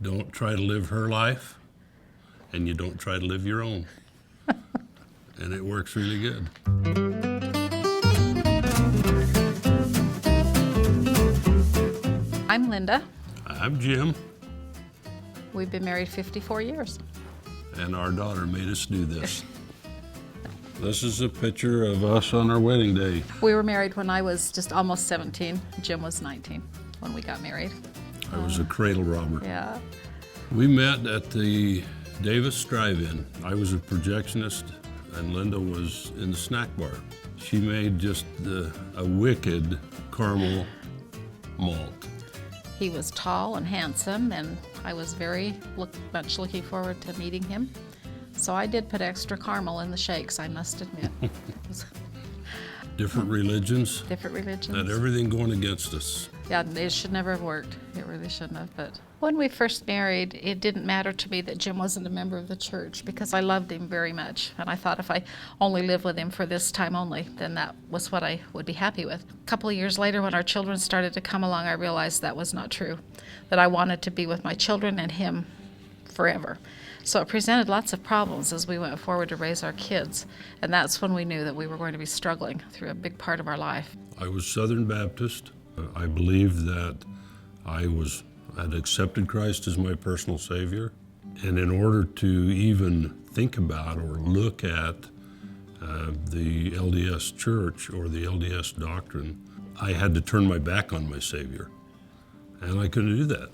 don't try to live her life, and you don't try to live your own. And it works really good. I'm Linda. I'm Jim, We've been married 54 years. and our daughter made us do this. This is a picture of us on our wedding day. We were married when I was just almost 17. Jim was 19 when we got married. I was a cradle robber. Yeah. We met at the Davis Drive-In. I was a projectionist, and Linda was in the snack bar. She made just a wicked caramel malt. He was tall and handsome, and I was much looking forward to meeting him. So I did put extra caramel in the shakes, I must admit. Different religions, Different religions. had everything going against us. Yeah, it should never have worked. It really shouldn't have. But when we first married, it didn't matter to me that Jim wasn't a member of the church because I loved him very much. And I thought if I only lived with him for this time only, then that was what I would be happy with. A couple of years later, when our children started to come along, I realized that was not true, that I wanted to be with my children and him forever. So it presented lots of problems as we went forward to raise our kids. And that's when we knew that we were going to be struggling through a big part of our life. I was Southern Baptist. I believed that I had accepted Christ as my personal Savior. And in order to even think about or look at the LDS Church or the LDS doctrine, I had to turn my back on my Savior. And I couldn't do that.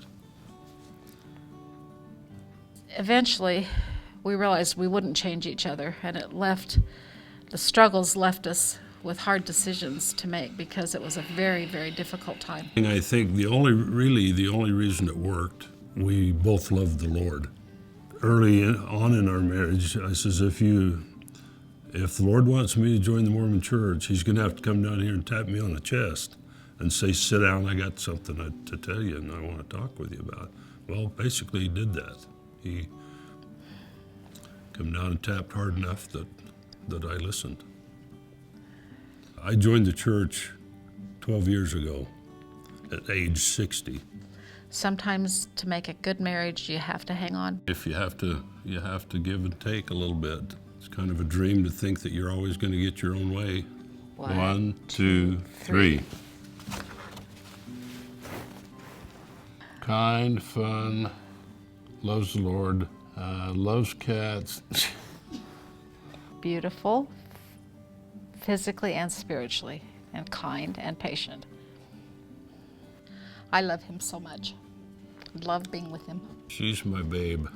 Eventually, we realized we wouldn't change each other, and the struggles left us with hard decisions to make because it was a very, very difficult time. And I think the only reason it worked, we both loved the Lord. Early on in our marriage, I says, if the Lord wants me to join the Mormon Church, he's gonna have to come down here and tap me on the chest and say, sit down, I got something to tell you and I wanna talk with you about. Well, basically he did that. He came down and tapped hard enough that I listened. I joined the church 12 years ago at age 60. Sometimes to make a good marriage, you have to hang on. If you have to give and take a little bit. It's kind of a dream to think that you're always going to get your own way. 1, 2, 3. Kind, fun, loves the Lord, loves cats. Beautiful, physically and spiritually, and kind and patient. I love him so much. Love being with him. She's my babe.